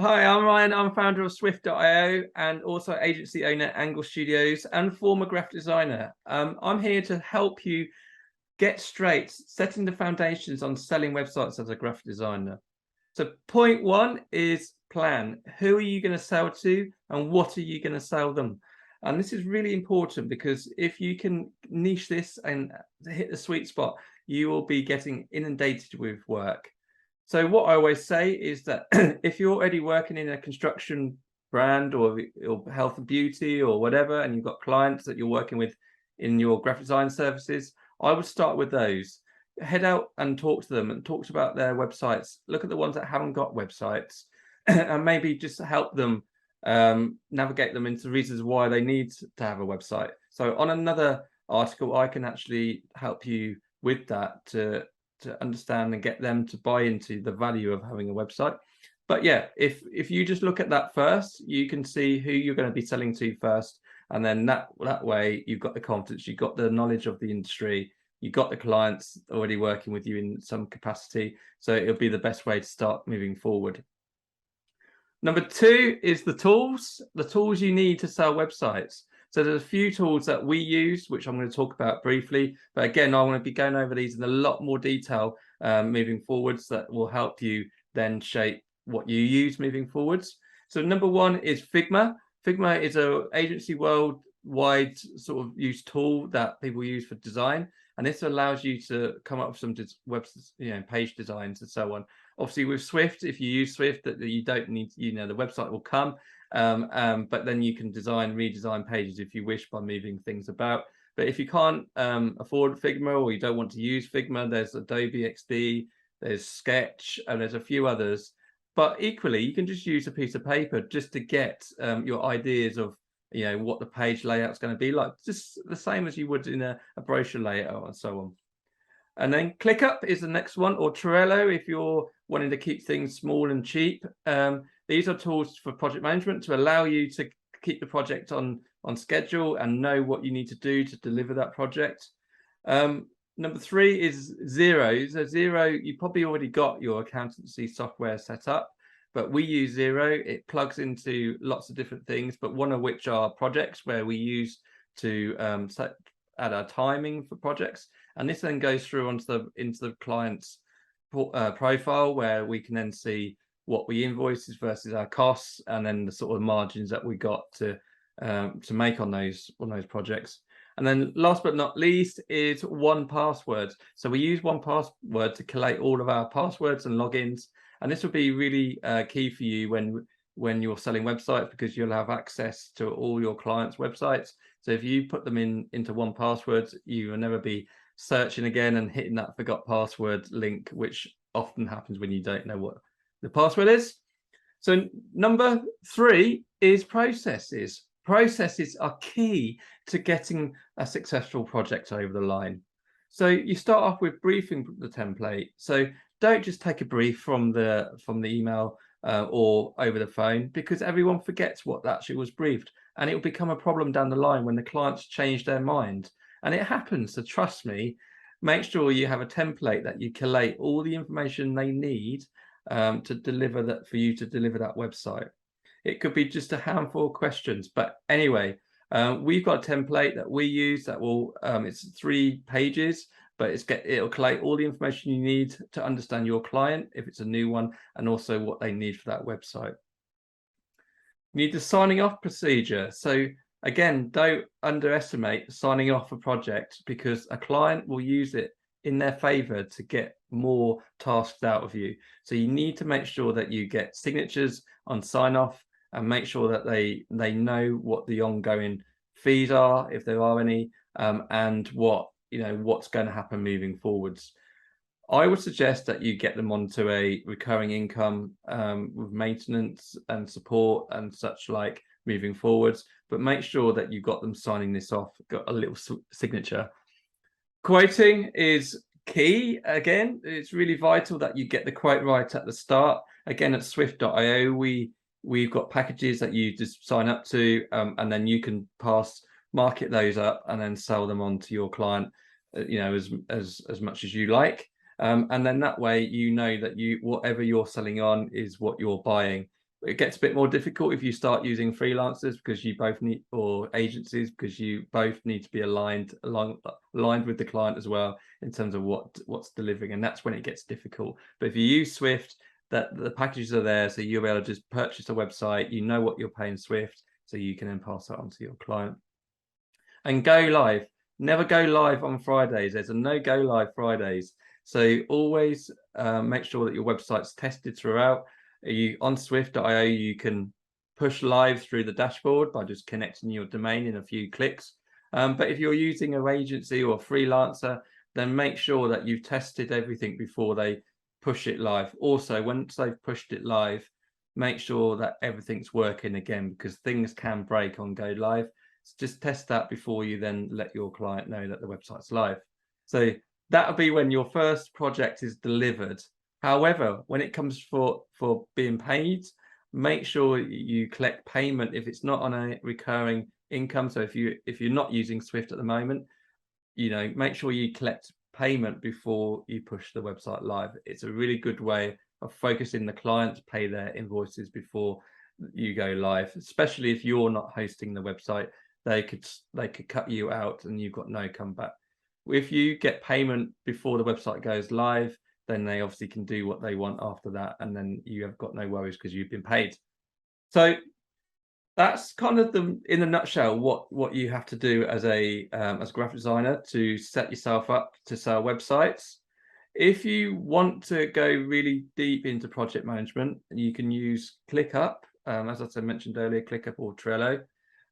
Hi, I'm Ryan. I'm founder of Swift.io and also agency owner Angle Studios and former graphic designer. I'm here to help you get straight, setting the foundations on selling websites as a graphic designer. So point one is plan. Who are you going to sell to and what are you going to sell them? And this is really important because if you can niche this and hit the sweet spot, you will be getting inundated with work. So what I always say is that if you're already working in a construction brand or health and beauty or whatever, and you've got clients that you're working with in your graphic design services, I would start with those. Head out and talk to them and talk about their websites. Look at the ones that haven't got websites and maybe just help them navigate them into reasons why they need to have a website. So on another article, I can actually help you with that to understand and get them to buy into the value of having a website. But yeah, if you just look at that first, you can see who you're going to be selling to first, and then that way you've got the confidence, you've got the knowledge of the industry, you've got the clients already working with you in some capacity, so it'll be the best way to start moving forward. Number two is the tools you need to sell websites. So there's a few tools that we use, which I'm going to talk about briefly. But again, I want to be going over these in a lot more detail moving forwards that will help you then shape what you use moving forwards. So number one is Figma. Figma is an agency worldwide sort of use tool that people use for design. And this allows you to come up with some page designs and so on. Obviously with Swift, if you use Swift, that you don't need, the website will come, but then you can redesign pages if you wish by moving things about. But if you can't afford Figma or you don't want to use Figma, there's Adobe XD, there's Sketch, and there's a few others. But equally, you can just use a piece of paper just to get your ideas of what the page layout's going to be like, just the same as you would in a brochure layout and so on. And then ClickUp is the next one, or Trello if you're wanting to keep things small and cheap. These are tools for project management to allow you to keep the project on schedule and know what you need to do to deliver that project. Number three is Xero. So Xero, you probably already got your accountancy software set up, but we use Xero. It plugs into lots of different things, but one of which are projects where we use to add our timing for projects. And this then goes through into the client's profile, where we can then see what we invoices versus our costs, and then the sort of margins that we got to make on those projects. And then last but not least is 1Password. So we use 1Password to collate all of our passwords and logins. And this will be really key for you when you're selling websites, because you'll have access to all your clients' websites. So if you put them into 1Password, you will never be searching again and hitting that forgot password link, which often happens when you don't know what the password is. So number three is processes. Processes are key to getting a successful project over the line. So you start off with briefing the template. So don't just take a brief from the email or over the phone, because everyone forgets what actually was briefed, and it will become a problem down the line when the clients change their mind. And it happens, so trust me. Make sure you have a template that you collate all the information they need to deliver that, for you to deliver that website. It could be just a handful of questions, but anyway, we've got a template that we use that will it's 3 pages, but it'll collate all the information you need to understand your client if it's a new one, and also what they need for that website. You need the signing off procedure. So again, don't underestimate signing off a project, because a client will use it in their favor to get more tasks out of you. So you need to make sure that you get signatures on sign off, and make sure that they know what the ongoing fees are, if there are any, and what's going to happen moving forwards. I would suggest that you get them onto a recurring income with maintenance and support and such like moving forwards, but make sure that you've got them signing this off, got a little signature. Quoting is key. Again, it's really vital that you get the quote right at the start. Again, at Swift.io, we've got packages that you just sign up to, and then you can market those up and then sell them on to your client, as much as you like. And then that way, that whatever you're selling on is what you're buying. It gets a bit more difficult if you start using freelancers, because you both need, or agencies, because you both need to be aligned with the client as well in terms of what's delivering, and that's when it gets difficult. But if you use Swift, that the packages are there, so you'll be able to just purchase a website, you know what you're paying Swift, so you can then pass that on to your client. And go live. Never go live on Fridays. There's a no go live Fridays. So always make sure that your website's tested throughout. You on Swift.io, you can push live through the dashboard by just connecting your domain in a few clicks. But if you're using an agency or a freelancer, then make sure that you've tested everything before they push it live. Also, once they've pushed it live, make sure that everything's working again, because things can break on go live. So just test that before you then let your client know that the website's live. So that'll be when your first project is delivered. However, when it comes for being paid, make sure you collect payment if it's not on a recurring income. So if you're not using Swift at the moment, make sure you collect payment before you push the website live. It's a really good way of focusing the client to pay their invoices before you go live, especially if you're not hosting the website. They could cut you out and you've got no comeback. If you get payment before the website goes live, then they obviously can do what they want after that, and then you have got no worries because you've been paid. So that's kind of in a nutshell what you have to do as a graphic designer to set yourself up to sell websites. If you want to go really deep into project management, you can use ClickUp, as I mentioned earlier, ClickUp or Trello.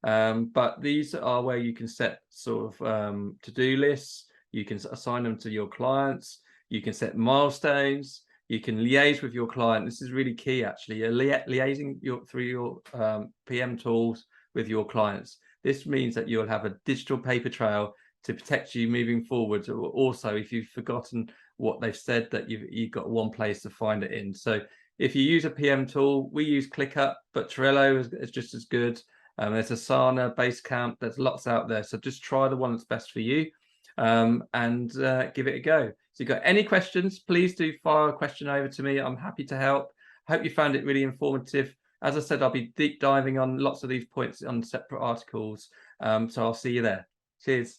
But these are where you can set sort of to-do lists. You can assign them to your clients. You can set milestones. You can liaise with your client. This is really key, actually. You're liaising through your PM tools with your clients. This means that you'll have a digital paper trail to protect you moving forward. Also, if you've forgotten what they've said, that you've got one place to find it in. So if you use a PM tool, we use ClickUp, but Trello is just as good. There's Asana, Basecamp, there's lots out there. So just try the one that's best for you and give it a go. So if you've got any questions, please do fire a question over to me. I'm happy to help. I hope you found it really informative. As I said, I'll be deep diving on lots of these points on separate articles. So I'll see you there. Cheers.